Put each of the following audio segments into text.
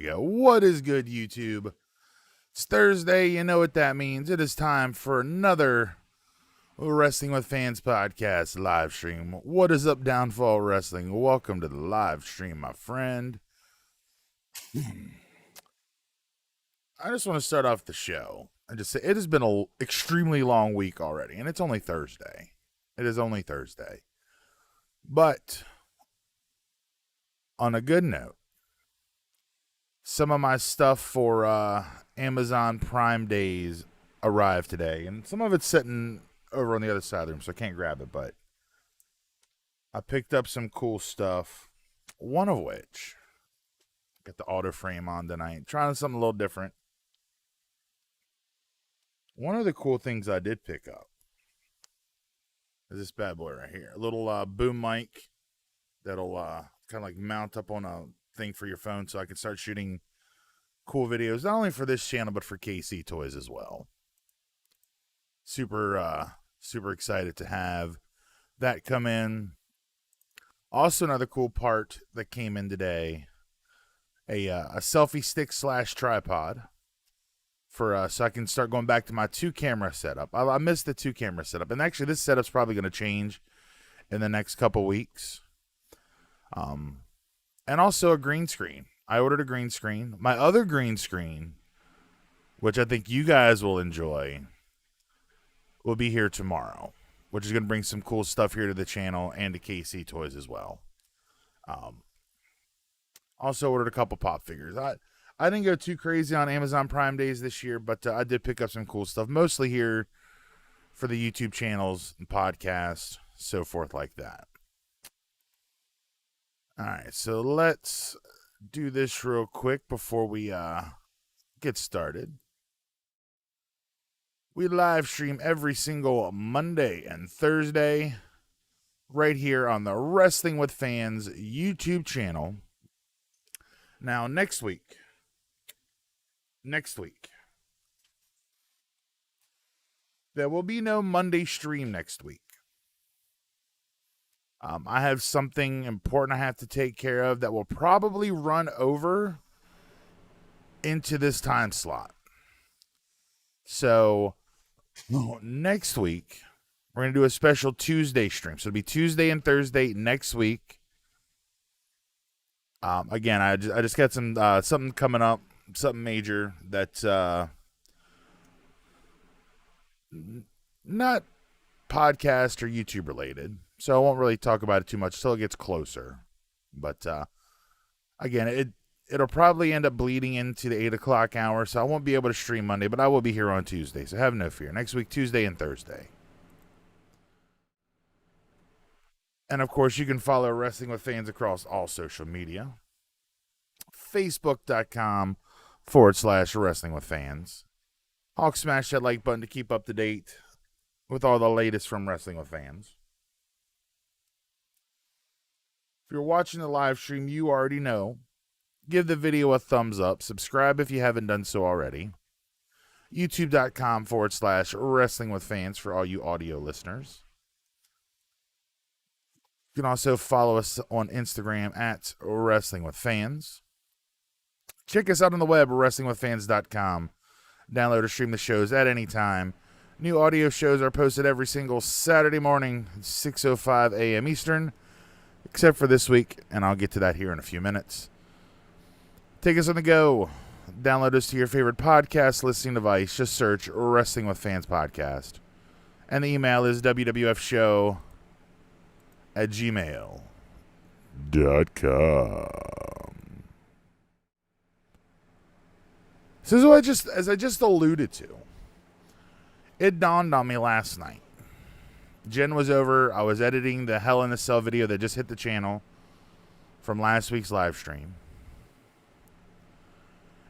go. What is good, YouTube? It's Thursday. You know what that means. It is time for another Wrestling with Fans podcast live stream. What is up, Downfall Wrestling? Welcome to the live stream, my friend. I just want to start off the show and just say it has been an extremely long week already, and it's only Thursday. It is only Thursday. But on a good note, some of my stuff for Amazon Prime Days arrived today, and some of it's sitting over on the other side of the room, so I can't grab it, but I picked up some cool stuff, one of which, got the auto frame on tonight, trying something a little different. One of the cool things I did pick up is this bad boy right here, a little boom mic that'll kind of like mount up on a thing for your phone, so I can start shooting cool videos, not only for this channel but for KC Toys as well. Super excited to have that come in. Also, another cool part that came in today, a selfie stick / tripod for so I can start going back to my 2-camera setup. I missed the 2-camera setup, and actually this setup's probably going to change in the next couple weeks. And also a green screen. I ordered a green screen. My other green screen, which I think you guys will enjoy, will be here tomorrow, which is going to bring some cool stuff here to the channel and to KC Toys as well. Also ordered a couple pop figures. I didn't go too crazy on Amazon Prime Days this year, but I did pick up some cool stuff, mostly here for the YouTube channels and podcasts, so forth like that. All right, so let's do this real quick before we get started. We live stream every single Monday and Thursday right here on the Wrestling with Fans YouTube channel. Now, next week, there will be no Monday stream next week. I have something important I have to take care of that will probably run over into this time slot. So next week, we're going to do a special Tuesday stream. So it'll be Tuesday and Thursday next week. Again, I just got some something coming up, something major that's not podcast or YouTube related. So I won't really talk about it too much until it gets closer. But again, it'll probably end up bleeding into the 8 o'clock hour, so I won't be able to stream Monday, but I will be here on Tuesday, so have no fear. Next week, Tuesday and Thursday. And, of course, you can follow Wrestling with Fans across all social media. Facebook.com/Wrestling with Fans. Hawk smash that like button to keep up to date with all the latest from Wrestling with Fans. If you're watching the live stream, you already know. Give the video a thumbs up. Subscribe if you haven't done so already. YouTube.com/Wrestling with Fans for all you audio listeners. You can also follow us on Instagram at Wrestling with Fans. Check us out on the web, WrestlingWithFans.com. Download or stream the shows at any time. New audio shows are posted every single Saturday morning, 6:05 a.m. Eastern, except for this week, and I'll get to that here in a few minutes. Take us on the go. Download us to your favorite podcast listening device. Just search Wrestling with Fans Podcast. And the email is wwf.show@gmail.com. So as I just alluded to, it dawned on me last night. Jen was over. I was editing the Hell in a Cell video that just hit the channel from last week's live stream.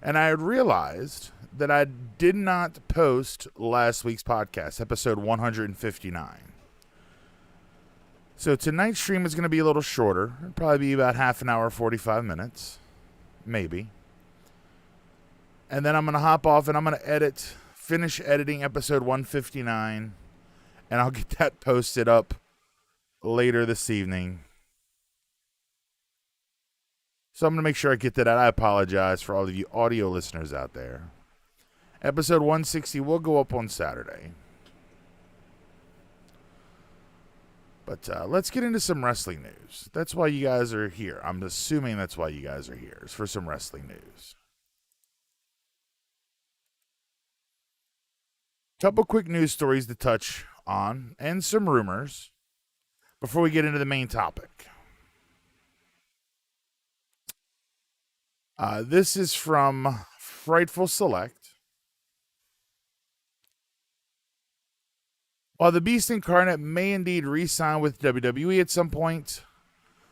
And I had realized that I did not post last week's podcast, episode 159. So tonight's stream is going to be a little shorter. It'll probably be about half an hour, 45 minutes. Maybe. And then I'm going to hop off and I'm going to finish editing episode 159. And I'll get that posted up later this evening. So I'm going to make sure I get that out. I apologize for all of you audio listeners out there. Episode 160 will go up on Saturday. But let's get into some wrestling news. That's why you guys are here. I'm assuming that's why you guys are here, is for some wrestling news. Couple quick news stories to touch on, and some rumors, before we get into the main topic. This is from Frightful Select. While the Beast Incarnate may indeed re-sign with WWE at some point,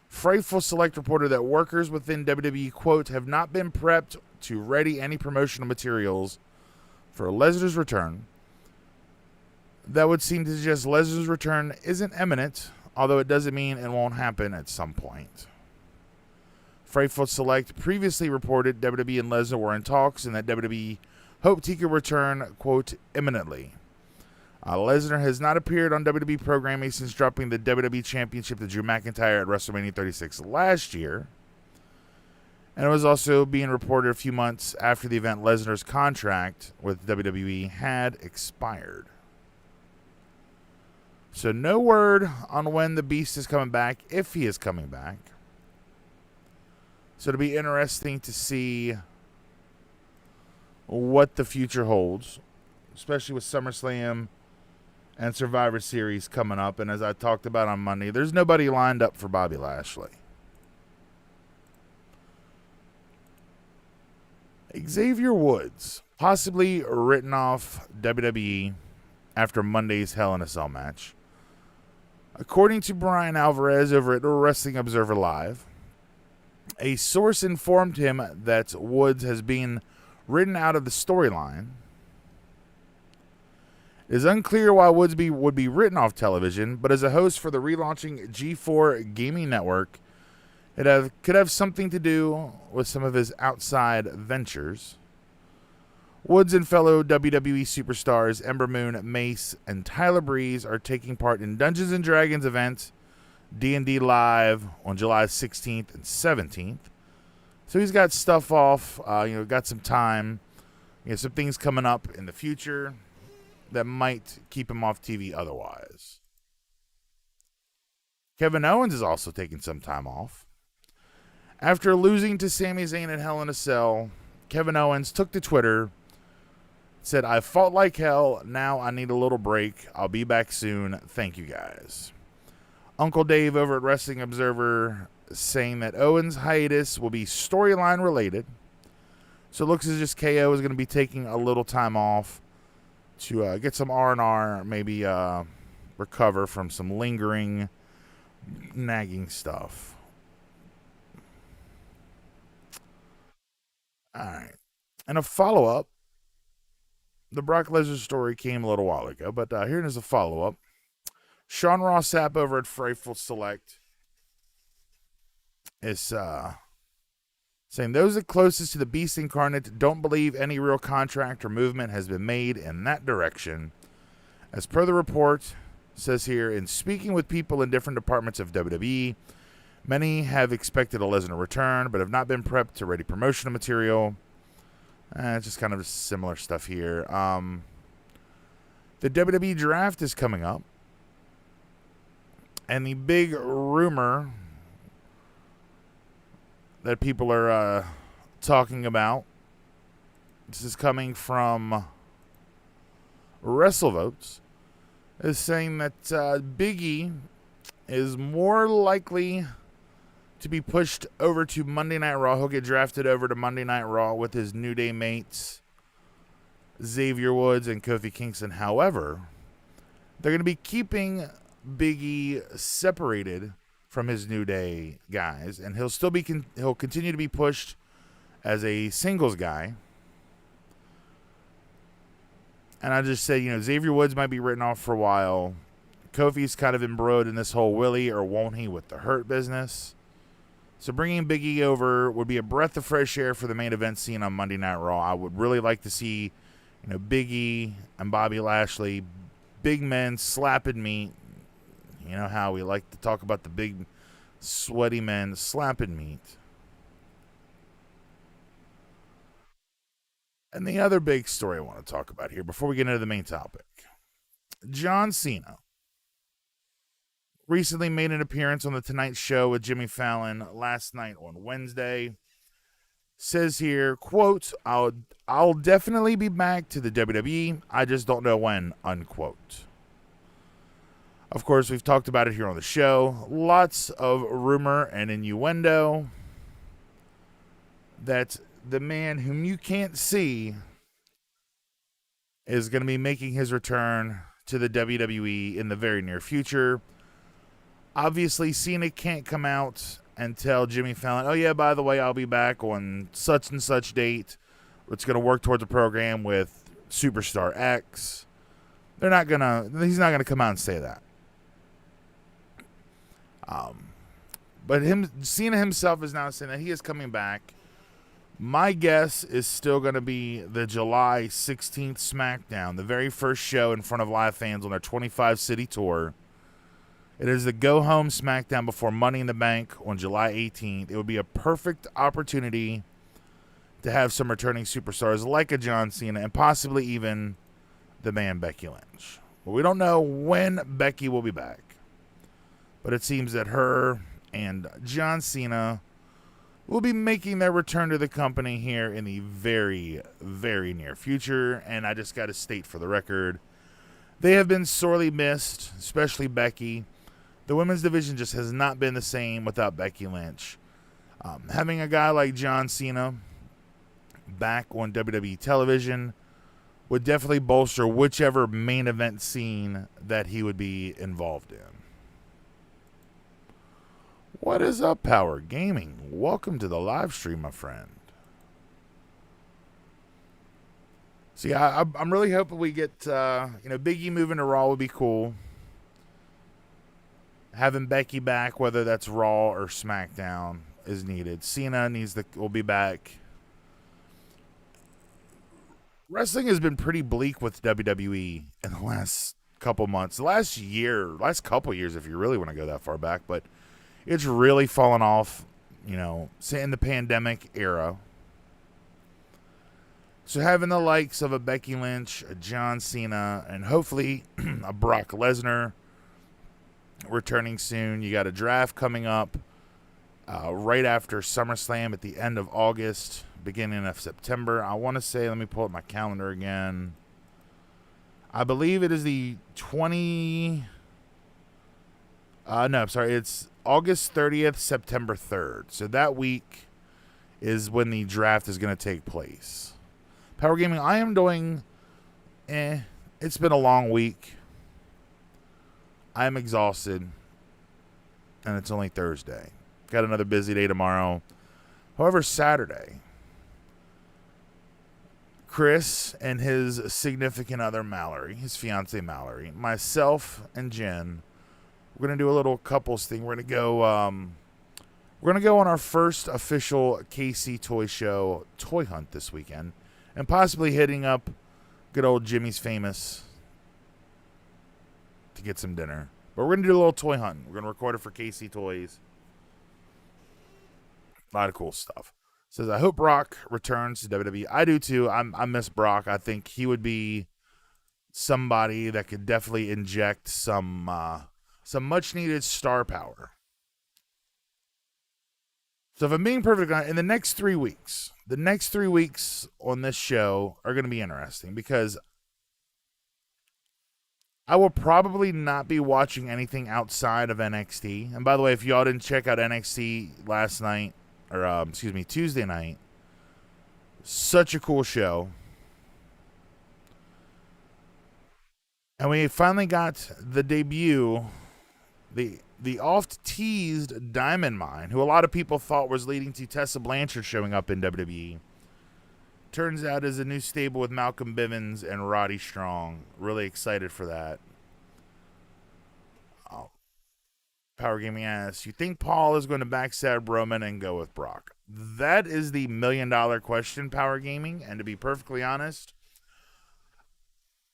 Frightful Select reported that workers within WWE, quote, have not been prepped to ready any promotional materials for Lesnar's return. That would seem to suggest Lesnar's return isn't imminent, although it doesn't mean it won't happen at some point. Frightful Select previously reported WWE and Lesnar were in talks and that WWE hoped he could return, quote, imminently. Lesnar has not appeared on WWE programming since dropping the WWE Championship to Drew McIntyre at WrestleMania 36 last year. And it was also being reported a few months after the event Lesnar's contract with WWE had expired. So no word on when the Beast is coming back, if he is coming back. So it'll be interesting to see what the future holds, especially with SummerSlam and Survivor Series coming up. And as I talked about on Monday, there's nobody lined up for Bobby Lashley. Xavier Woods, possibly written off WWE after Monday's Hell in a Cell match. According to Brian Alvarez over at Wrestling Observer Live, a source informed him that Woods has been written out of the storyline. It is unclear why Woods would be written off television, but as a host for the relaunching G4 Gaming Network, it could have something to do with some of his outside ventures. Woods and fellow WWE superstars Ember Moon, Mace, and Tyler Breeze are taking part in Dungeons & Dragons event D&D Live on July 16th and 17th. So he's got stuff off, got some time, some things coming up in the future that might keep him off TV otherwise. Kevin Owens is also taking some time off. After losing to Sami Zayn at Hell in a Cell, Kevin Owens took to Twitter, said, "I fought like hell, now I need a little break. I'll be back soon. Thank you guys." Uncle Dave over at Wrestling Observer saying that Owens' hiatus will be storyline related. So it looks as if KO is going to be taking a little time off to get some R&R, maybe recover from some lingering, nagging stuff. All right. And a follow-up. The Brock Lesnar story came a little while ago, but here is a follow-up. Sean Ross Sapp over at Frightful Select is saying those closest to the Beast Incarnate don't believe any real contract or movement has been made in that direction. As per the report, says here, in speaking with people in different departments of WWE, many have expected a Lesnar return, but have not been prepped to ready promotional material. Just kind of similar stuff here. The WWE draft is coming up. And the big rumor that people are talking about, this is coming from WrestleVotes, is saying that Big E is more likely to be pushed over to Monday Night Raw. He'll get drafted over to Monday Night Raw with his New Day mates, Xavier Woods and Kofi Kingston. However, they're going to be keeping Big E separated from his New Day guys, and he'll continue to be pushed as a singles guy. And I just said, Xavier Woods might be written off for a while. Kofi's kind of embroiled in this whole will he or won't he with the Hurt business. So bringing Big E over would be a breath of fresh air for the main event scene on Monday Night Raw. I would really like to see, Big E and Bobby Lashley, big men slapping meat. You know how we like to talk about the big, sweaty men slapping meat. And the other big story I want to talk about here before we get into the main topic, John Cena recently made an appearance on The Tonight Show with Jimmy Fallon last night on Wednesday. Says here, quote, I'll definitely be back to the WWE. I just don't know when, unquote. Of course, we've talked about it here on the show. Lots of rumor and innuendo that the man whom you can't see is going to be making his return to the WWE in the very near future. Obviously, Cena can't come out and tell Jimmy Fallon, oh yeah, by the way, I'll be back on such and such date. It's going to work towards a program with Superstar X. He's not going to come out and say that. But Cena himself is now saying that he is coming back. My guess is still going to be the July 16th SmackDown, the very first show in front of live fans on their 25-city tour. It is the go-home SmackDown before Money in the Bank on July 18th. It would be a perfect opportunity to have some returning superstars like a John Cena and possibly even the man Becky Lynch. But we don't know when Becky will be back. But it seems that her and John Cena will be making their return to the company here in the very, very near future. And I just got to state for the record, they have been sorely missed, especially Becky. The women's division just has not been the same without Becky Lynch. Having a guy like John Cena back on WWE television would definitely bolster whichever main event scene that he would be involved in. What is up, Power Gaming? Welcome to the live stream, my friend. See, I'm really hoping we get, Big E moving to Raw would be cool. Having Becky back, whether that's Raw or SmackDown, is needed. Cena will be back. Wrestling has been pretty bleak with WWE in the last couple months. Last couple years, if you really want to go that far back, but it's really fallen off, say in the pandemic era. So having the likes of a Becky Lynch, a John Cena, and hopefully a Brock Lesnar returning soon. You got a draft coming up right after SummerSlam at the end of August, beginning of September. I want to say, let me pull up my calendar again. I believe it is the it's August 30th, September 3rd. So that week is when the draft is going to take place. Power Gaming, I am doing, it's been a long week. I am exhausted, and it's only Thursday. Got another busy day tomorrow. However, Saturday, Chris and his significant other, Mallory, his fiancée Mallory, myself and Jen, we're going to do a little couples thing. We're going to go on our first official KC Toy Show toy hunt this weekend, and possibly hitting up good old Jimmy's Famous to get some dinner. But we're going to do a little toy hunt. We're going to record it for KC Toys. A lot of cool stuff. Says, I hope Brock returns to WWE. I do too. I miss Brock. I think he would be somebody that could definitely inject some much needed star power. So if I'm being perfect, in the next 3 weeks, on this show are going to be interesting because I will probably not be watching anything outside of NXT. And by the way, if y'all didn't check out NXT last night, or Tuesday night, such a cool show. And we finally got the debut, the oft-teased Diamond Mine, who a lot of people thought was leading to Tessa Blanchard showing up in WWE. Turns out is a new stable with Malcolm Bivens and Roddy Strong. Really excited for that. Power Gaming asks, you think Paul is going to backstab Roman and go with Brock? That is the $1 million question, Power Gaming. And to be perfectly honest,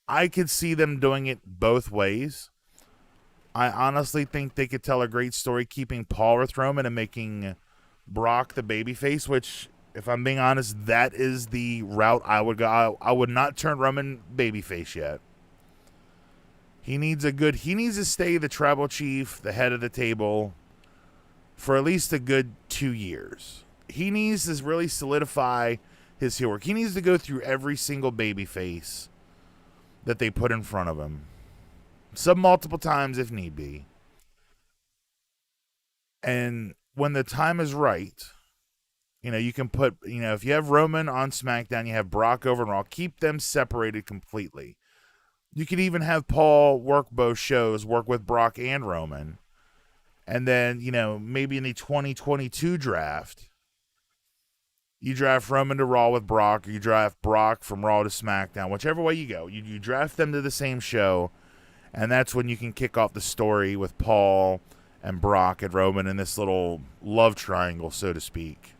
I could see them doing it both ways. I honestly think they could tell a great story keeping Paul with Roman and making Brock the babyface, which If I'm being honest, that is the route I would go. I would not turn Roman babyface yet. He needs to stay the tribal chief, the head of the table, for at least a good 2 years. He needs to really solidify his heel work. He needs to go through every single babyface that they put in front of him. Some multiple times if need be. And when the time is right, you can put, if you have Roman on SmackDown, you have Brock over on Raw, keep them separated completely. You could even have Paul work both shows, work with Brock and Roman. And then, maybe in the 2022 draft, you draft Roman to Raw with Brock, or you draft Brock from Raw to SmackDown, whichever way you go. You draft them to the same show, and that's when you can kick off the story with Paul and Brock and Roman in this little love triangle, so to speak.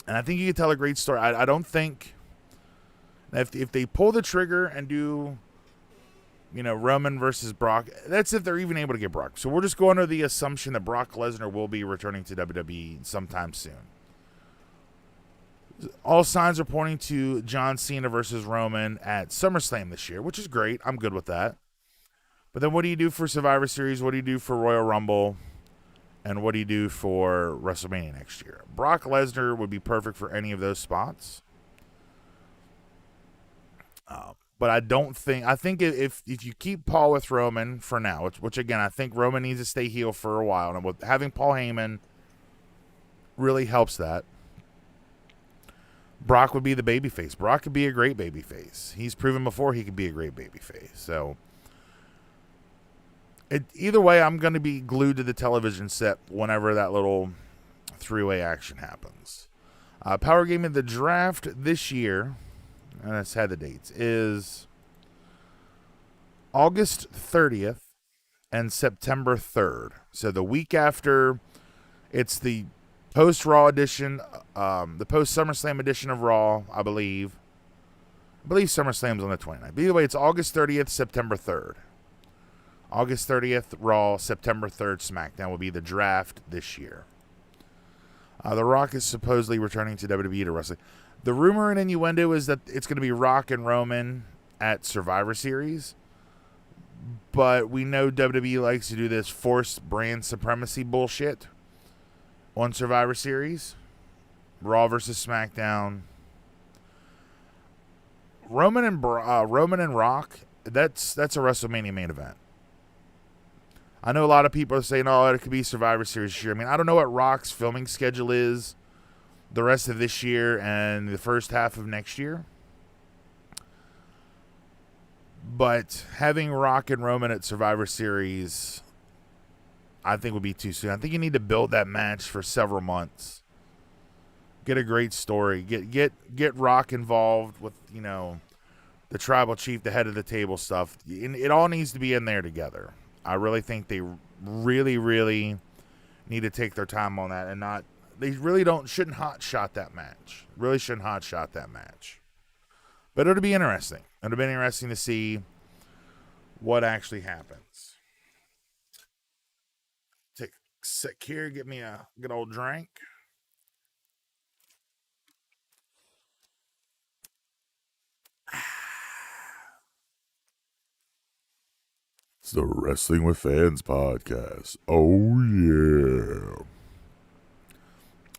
And I think you can tell a great story. I don't think if they pull the trigger and do, Roman versus Brock, that's if they're even able to get Brock. So we're just going under the assumption that Brock Lesnar will be returning to WWE sometime soon. All signs are pointing to John Cena versus Roman at SummerSlam this year, which is great. I'm good with that. But then what do you do for Survivor Series? What do you do for Royal Rumble? And what do you do for WrestleMania next year? Brock Lesnar would be perfect for any of those spots. But I think if you keep Paul with Roman for now, which again, I think Roman needs to stay heel for a while. And with having Paul Heyman really helps that. Brock would be the babyface. Brock could be a great babyface. He's proven before he could be a great babyface. So, either way, I'm going to be glued to the television set whenever that little three-way action happens. Power Gaming, the draft this year, and let's have the dates, is August 30th and September 3rd. So the week after, it's the post-Raw edition, the post-SummerSlam edition of Raw, I believe. I believe SummerSlam's on the 29th. But either way, it's August 30th, September 3rd. August 30th, Raw, September 3rd, SmackDown will be the draft this year. The Rock is supposedly returning to WWE to wrestling. The rumor and innuendo is that it's going to be Rock and Roman at Survivor Series. But we know WWE likes to do this forced brand supremacy bullshit on Survivor Series. Raw versus SmackDown. Roman and Rock, that's a WrestleMania main event. I know a lot of people are saying, oh, it could be Survivor Series this year. I mean, I don't know what Rock's filming schedule is the rest of this year and the first half of next year. But having Rock and Roman at Survivor Series, I think would be too soon. I think you need to build that match for several months. Get a great story. Get Rock involved with, the tribal chief, the head of the table stuff. It all needs to be in there together. I really think they really, really need to take their time on that and not. They really shouldn't hot shot that match. Really shouldn't hot shot that match. But it'll be interesting. It'll be interesting to see what actually happens. Take a sec here, get me a good old drink. It's the Wrestling with Fans podcast. Oh, yeah.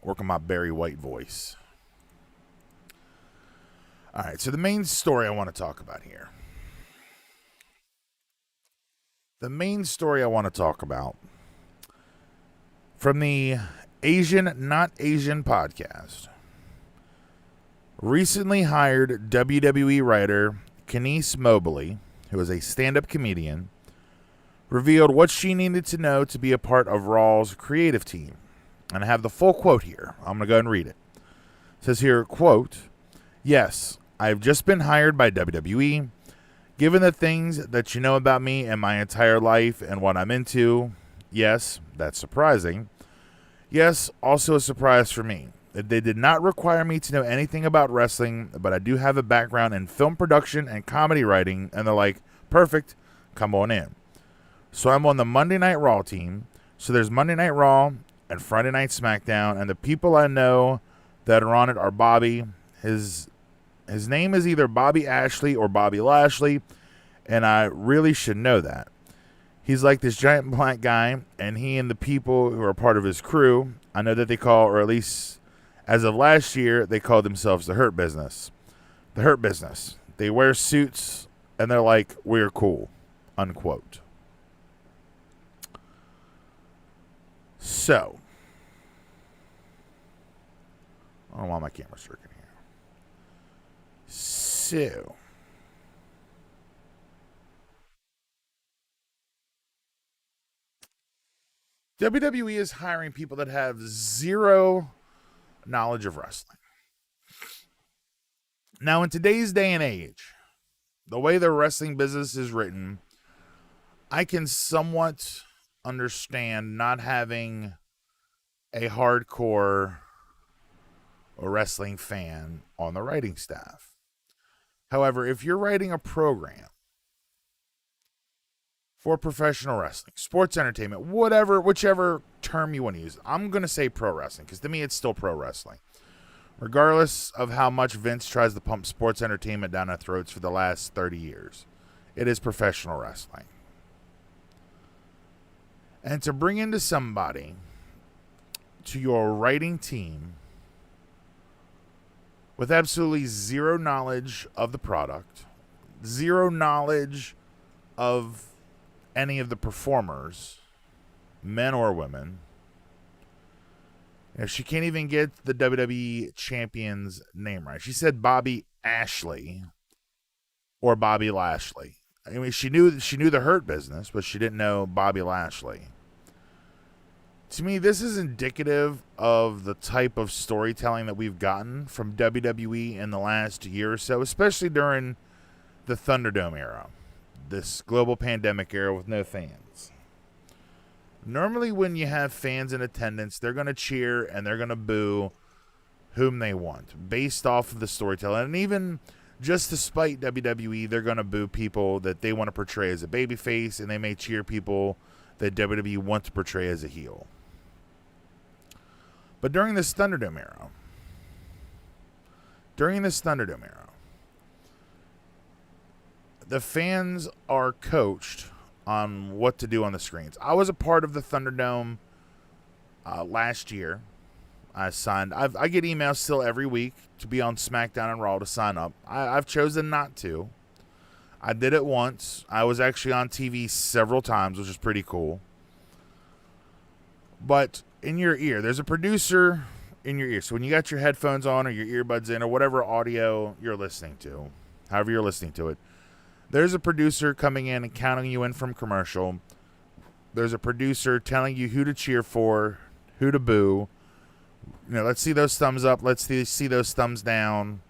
Working my Barry White voice. All right, so the main story I want to talk about here. The main story I want to talk about from the Asian Not Asian podcast. Recently hired WWE writer Kenise Mobley, who is a stand-up comedian, revealed what she needed to know to be a part of Raw's creative team. And I have the full quote here. I'm going to go ahead and read it. It says here, quote, "Yes, I've just been hired by WWE. Given the things that you know about me and my entire life and what I'm into, yes, that's surprising. Yes, also a surprise for me. They did not require me to know anything about wrestling, but I do have a background in film production and comedy writing, and they're like, perfect, come on in. So I'm on the Monday Night Raw team. So there's Monday Night Raw and Friday Night SmackDown, and the people I know that are on it are Bobby. His name is either Bobby Ashley or Bobby Lashley, and I really should know that. He's like this giant black guy, and he and the people who are part of his crew, I know that they call, or at least as of last year, they called themselves the Hurt Business. The Hurt Business. They wear suits, and they're like, we're cool, unquote. So, I don't know why my camera's working here. So, WWE is hiring people that have zero knowledge of wrestling. Now, in today's day and age, the way the wrestling business is written, I can somewhat understand not having a hardcore wrestling fan on the writing staff. However, if you're writing a program for professional wrestling, sports entertainment, whichever term you want to use, I'm going to say pro wrestling because to me it's still pro wrestling. Regardless of how much Vince tries to pump sports entertainment down our throats for the last 30 years, it is professional wrestling. And to bring into somebody to your writing team with absolutely zero knowledge of the product, zero knowledge of any of the performers, men or women, if she can't even get the WWE champion's name right. She said Bobby Ashley or Bobby Lashley. I mean, she knew the Hurt Business, but she didn't know Bobby Lashley. To me, this is indicative of the type of storytelling that we've gotten from WWE in the last year or so, especially during the Thunderdome era, this global pandemic era with no fans. Normally when you have fans in attendance, they're going to cheer and they're going to boo whom they want based off of the storytelling. And even just to spite WWE, they're going to boo people that they want to portray as a babyface, and they may cheer people that WWE want to portray as a heel. But during this Thunderdome era, the fans are coached on what to do on the screens. I was a part of the Thunderdome last year. I get emails still every week to be on SmackDown and Raw to sign up. I've chosen not to. I did it once. I was actually on TV several times, which is pretty cool. But in your ear, there's a producer in your ear. So when you got your headphones on or your earbuds in or whatever audio you're listening to, however you're listening to it, there's a producer coming in and counting you in from commercial. There's a producer telling you who to cheer for, who to boo. You know, let's see those thumbs up. Let's see those thumbs down.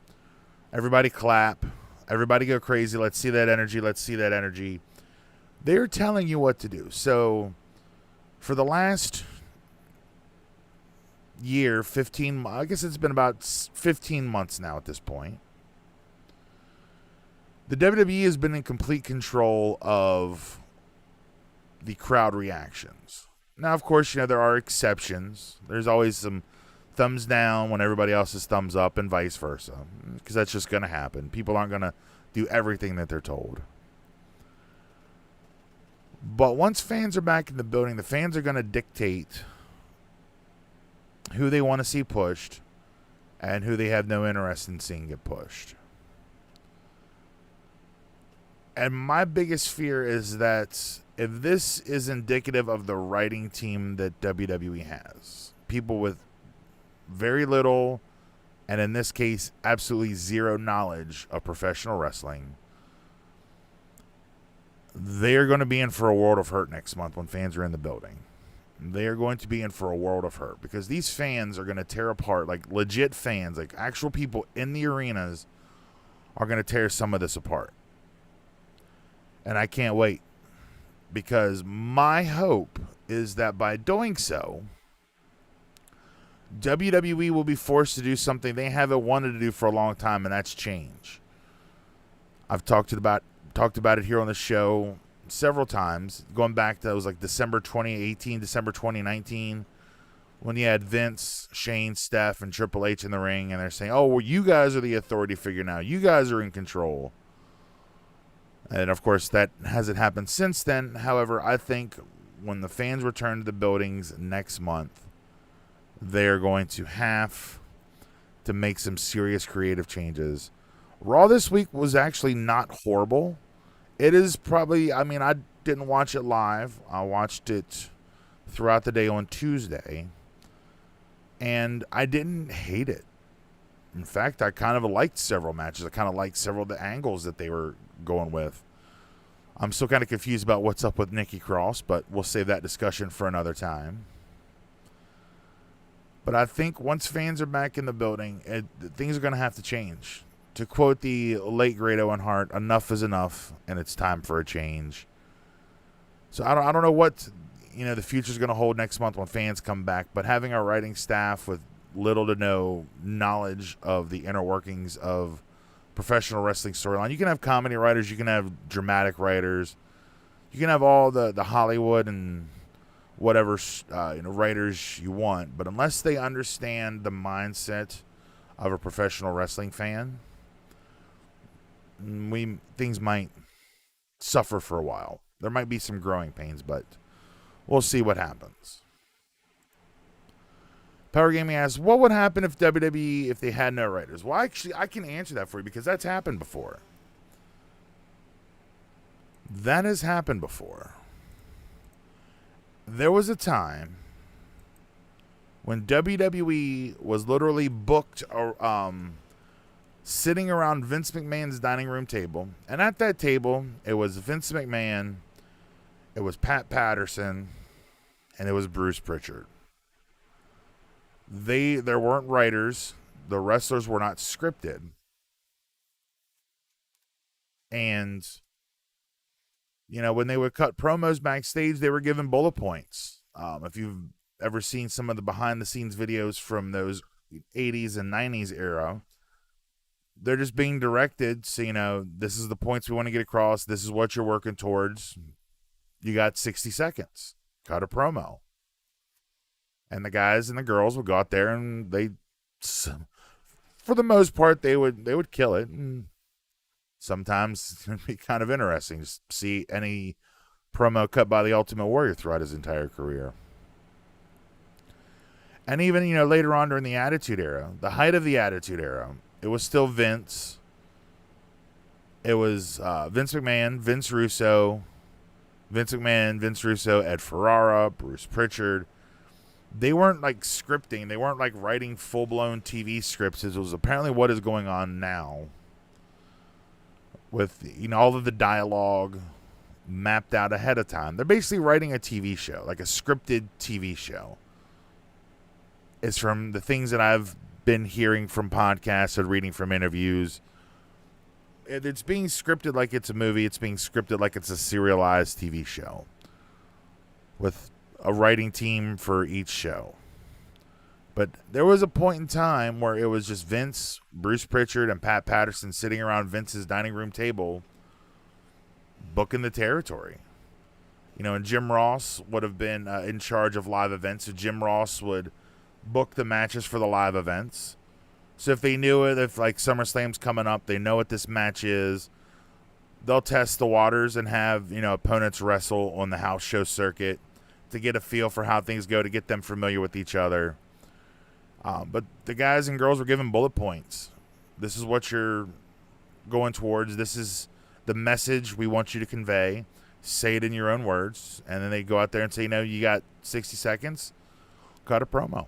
Everybody clap. Everybody go crazy. Let's see that energy. Let's see that energy. They're telling you what to do. So for the last year, I guess it's been about 15 months now at this point, the WWE has been in complete control of the crowd reactions. Now, of course, there are exceptions. There's always some thumbs down when everybody else is thumbs up and vice versa, because that's just going to happen. People aren't going to do everything that they're told. But once fans are back in the building, the fans are going to dictate who they want to see pushed and who they have no interest in seeing get pushed. And my biggest fear is that if this is indicative of the writing team that WWE has, people with very little, and in this case, absolutely zero knowledge of professional wrestling, they are going to be in for a world of hurt next month when fans are in the building. They are going to be in for a world of hurt because these fans are going to tear apart, like legit fans, like actual people in the arenas are going to tear some of this apart. And I can't wait, because my hope is that by doing so, WWE will be forced to do something they haven't wanted to do for a long time, and that's change. I've talked about it here on the show several times, going back to, it was like December 2018, December 2019, when you had Vince, Shane, Steph, and Triple H in the ring, and they're saying, oh, well, you guys are the authority figure now. You guys are in control. And, of course, that hasn't happened since then. However, I think when the fans return to the buildings next month, they're going to have to make some serious creative changes. Raw this week was actually not horrible. It is probably, I mean, I didn't watch it live. I watched it throughout the day on Tuesday, and I didn't hate it. In fact, I kind of liked several matches. I kind of liked several of the angles that they were going with. I'm still kind of confused about what's up with Nikki Cross, but we'll save that discussion for another time. But I think once fans are back in the building, things are going to have to change. To quote the late great Owen Hart, enough is enough, and it's time for a change. So I don't know what the future's going to hold next month when fans come back, but having our writing staff with little to no knowledge of the inner workings of professional wrestling storyline. You can have comedy writers, you can have dramatic writers, you can have all the Hollywood and whatever writers you want, but unless they understand the mindset of a professional wrestling fan, things might suffer for a while. There might be some growing pains, but we'll see what happens. Power Gaming asks, what would happen if WWE, if they had no writers? Well, actually, I can answer that for you because that's happened before. That has happened before. There was a time when WWE was literally booked sitting around Vince McMahon's dining room table. And at that table, it was Vince McMahon, it was Pat Patterson, and it was Bruce Pritchard. There weren't writers. The wrestlers were not scripted. And, when they would cut promos backstage, they were given bullet points. If you've ever seen some of the behind-the-scenes videos from those 80s and 90s era, they're just being directed. So, this is the points we want to get across. This is what you're working towards. You got 60 seconds. Cut a promo. And the guys and the girls would go out there and for the most part, they would kill it. And sometimes it'd be kind of interesting to see any promo cut by the Ultimate Warrior throughout his entire career. And even, later on during the Attitude Era, the height of the Attitude Era, it was still Vince. It was Vince McMahon, Vince Russo, Ed Ferrara, Bruce Pritchard. They weren't scripting. They weren't writing full-blown TV scripts. It was apparently what is going on now with all of the dialogue mapped out ahead of time. They're basically writing a TV show, like a scripted TV show. It's from the things that I've been hearing from podcasts and reading from interviews. It's being scripted like it's a movie. It's being scripted like it's a serialized TV show with a writing team for each show. But there was a point in time where it was just Vince, Bruce Pritchard, and Pat Patterson sitting around Vince's dining room table booking the territory. And Jim Ross would have been in charge of live events. So Jim Ross would book the matches for the live events. So if they knew it, if SummerSlam's coming up, they know what this match is. They'll test the waters and have, opponents wrestle on the house show circuit to get a feel for how things go, to get them familiar with each other. But the guys and girls were given bullet points. This is what you're going towards. This is the message we want you to convey. Say it in your own words. And then they go out there and say, you got 60 seconds. Cut a promo.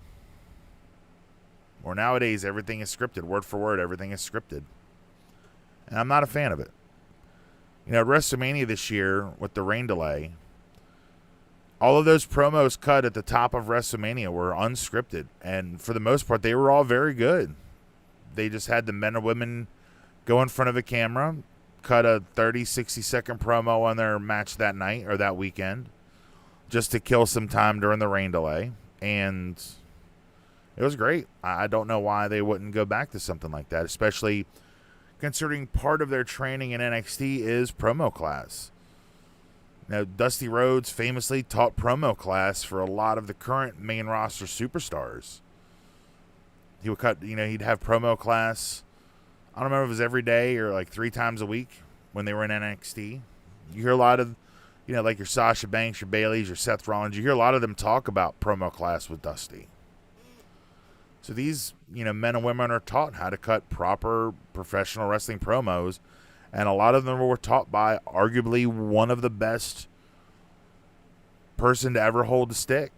Or nowadays, everything is scripted. Word for word, everything is scripted. And I'm not a fan of it. WrestleMania this year, with the rain delay, all of those promos cut at the top of WrestleMania were unscripted. And for the most part, they were all very good. They just had the men and women go in front of a camera, cut a 30, 60-second promo on their match that night or that weekend just to kill some time during the rain delay. And it was great. I don't know why they wouldn't go back to something like that, especially considering part of their training in NXT is promo class. Now, Dusty Rhodes famously taught promo class for a lot of the current main roster superstars. He would he'd have promo class. I don't remember if it was every day or like 3 times a week when they were in NXT. You hear a lot of, like your Sasha Banks, your Baileys, your Seth Rollins. You hear a lot of them talk about promo class with Dusty. So these, men and women are taught how to cut proper professional wrestling promos. And a lot of them were taught by arguably one of the best person to ever hold the stick.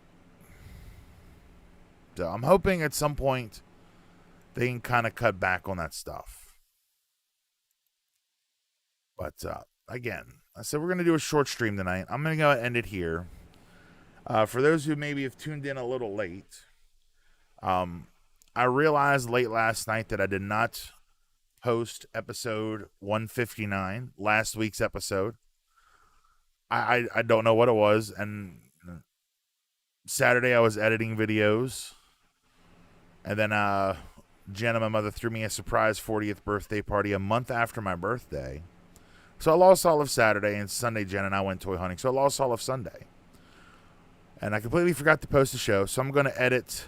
So I'm hoping at some point they can kind of cut back on that stuff. But again, I said we're going to do a short stream tonight. I'm going to go and end it here. For those who maybe have tuned in a little late, I realized late last night that I did not post episode 159, last week's episode. I don't know what it was, and Saturday I was editing videos, and then Jen and my mother threw me a surprise 40th birthday party a month after my birthday. So I lost all of Saturday, and Sunday Jen and I went toy hunting, so I lost all of Sunday. And I completely forgot to post the show, so I'm going to edit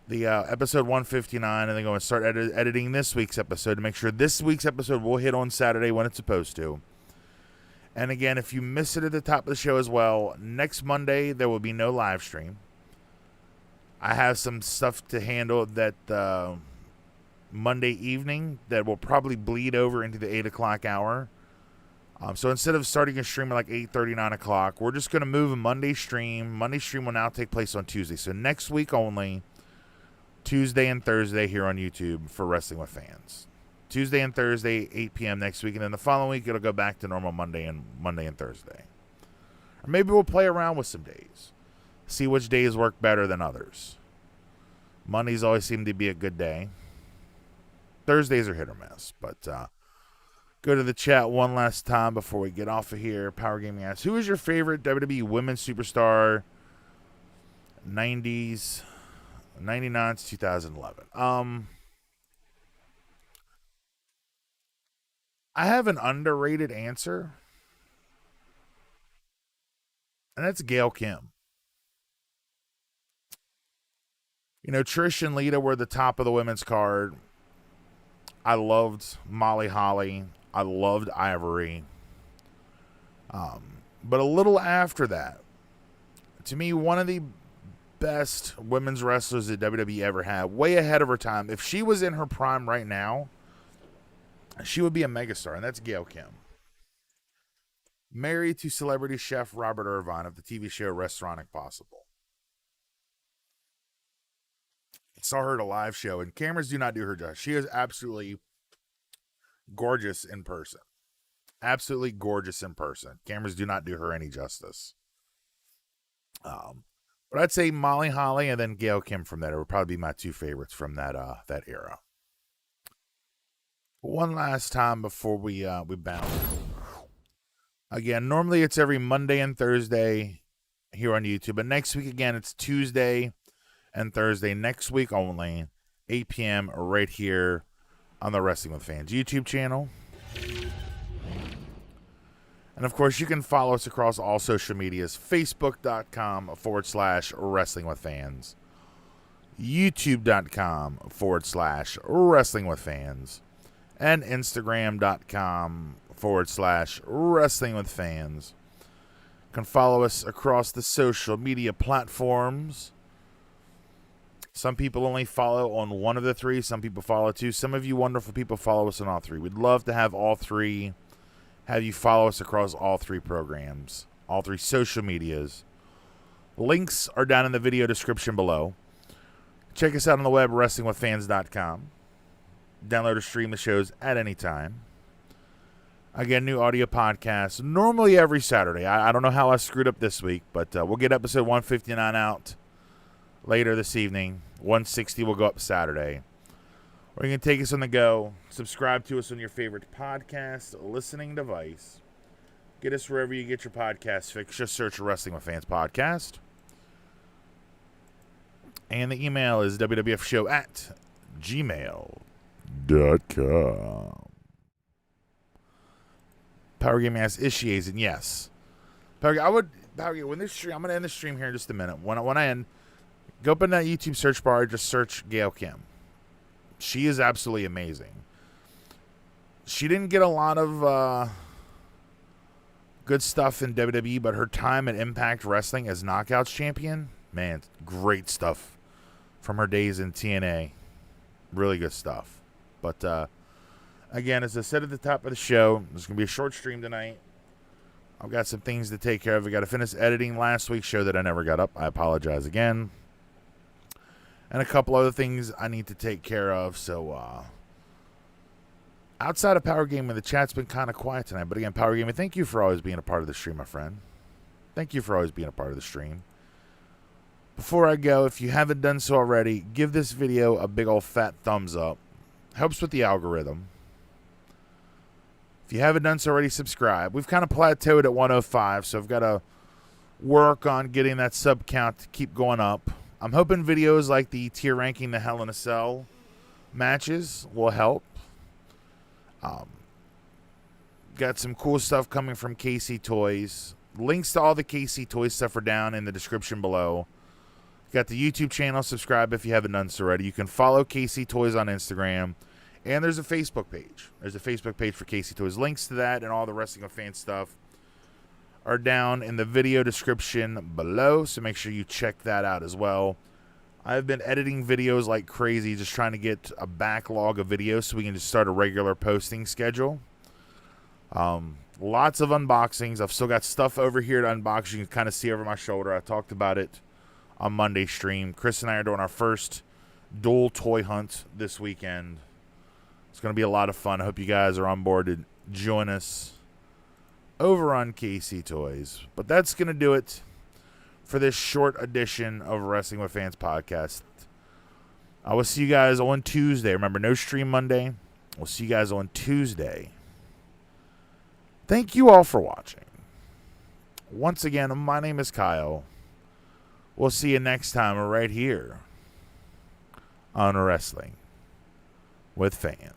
the episode 159, and then going to start editing this week's episode to make sure this week's episode will hit on Saturday when it's supposed to. And again, if you miss it at the top of the show as well, next Monday there will be no live stream. I have some stuff to handle that Monday evening that will probably bleed over into the 8 o'clock hour. So instead of starting a stream at like 8:30, 9 o'clock, we're just going to move a Monday stream. Monday stream will now take place on Tuesday. So next week only, Tuesday and Thursday here on YouTube for Wrestling with Fans. Tuesday and Thursday, 8 p.m. next week. And then the following week, it'll go back to normal Monday and Thursday. Or maybe we'll play around with some days. See which days work better than others. Mondays always seem to be a good day. Thursdays are hit or miss. But go to the chat one last time before we get off of here. Power Gaming asks, who is your favorite WWE women's superstar 90s, 99 to 2011? I have an underrated answer, and that's Gail Kim. Trish and Lita were the top of the women's card. I loved Molly Holly. I loved Ivory. But a little after that, to me, one of the best women's wrestlers that WWE ever had, way ahead of her time. If she was in her prime right now, she would be a megastar, and that's Gail Kim. Married to celebrity chef Robert Irvine of the TV show Restaurant Impossible. I saw her at a live show, and cameras do not do her justice. She is absolutely gorgeous in person. Absolutely gorgeous in person. Cameras do not do her any justice. But I'd say Molly Holly and then Gail Kim from that. It would probably be my two favorites from that era. One last time before we bounce. Again, normally it's every Monday and Thursday here on YouTube. But next week, again, it's Tuesday and Thursday. Next week only, 8 p.m. right here on the Wrestling with Fans YouTube channel. And, of course, you can follow us across all social medias. Facebook.com/Wrestling with Fans. YouTube.com/Wrestling with Fans. And Instagram.com/Wrestling with Fans. You can follow us across the social media platforms. Some people only follow on one of the three. Some people follow two. Some of you wonderful people follow us on all three. We'd love to have all three. Have you follow us across all three programs, all three social medias. Links are down in the video description below. Check us out on the web, WrestlingWithFans.com. Download or stream the shows at any time. Again, new audio podcasts, normally every Saturday. I don't know how I screwed up this week, but we'll get episode 159 out later this evening. 160 will go up Saturday. Or you can take us on the go. Subscribe to us on your favorite podcast listening device. Get us wherever you get your podcast fix. Just search Wrestling with Fans Podcast. And the email is wwfshow@gmail.com. Power Gaming asks, is she Asian? Yes. Power Gaming, when this stream, I'm going to end the stream here in just a minute. When I end, go up in that YouTube search bar, just search Gail Kim. She is absolutely amazing. She didn't get a lot of good stuff in WWE, but her time at Impact Wrestling as Knockouts champion, man, great stuff from her days in TNA. Really good stuff. But again, as I said at the top of the show, there's going to be a short stream tonight. I've got some things to take care of. I got to finish editing last week's show that I never got up. I apologize again. And a couple other things I need to take care of. So, outside of Power Gaming, the chat's been kind of quiet tonight. But again, Power Gaming, thank you for always being a part of the stream, my friend. Thank you for always being a part of the stream. Before I go, if you haven't done so already, give this video a big old fat thumbs up. Helps with the algorithm. If you haven't done so already, subscribe. We've kind of plateaued at 105, so I've got to work on getting that sub count to keep going up. I'm hoping videos like the tier ranking the Hell in a Cell matches will help. Got some cool stuff coming from KC Toys. Links to all the KC Toys stuff are down in the description below. Got the YouTube channel. Subscribe if you haven't done so already. You can follow KC Toys on Instagram. And there's a Facebook page. There's a Facebook page for KC Toys. Links to that and all the Wrestling with Fans stuff are down in the video description below. So make sure you check that out as well. I've been editing videos like crazy, just trying to get a backlog of videos so we can just start a regular posting schedule. Lots of unboxings. I've still got stuff over here to unbox. You can kind of see over my shoulder. I talked about it on Monday's stream. Chris and I are doing our first dual toy hunt this weekend. It's going to be a lot of fun. I hope you guys are on board to join us over on KC Toys. But that's going to do it for this short edition of Wrestling with Fans podcast. I will see you guys on Tuesday. Remember, no stream Monday. We'll see you guys on Tuesday. Thank you all for watching. Once again, my name is Kyle. We'll see you next time right here on Wrestling with Fans.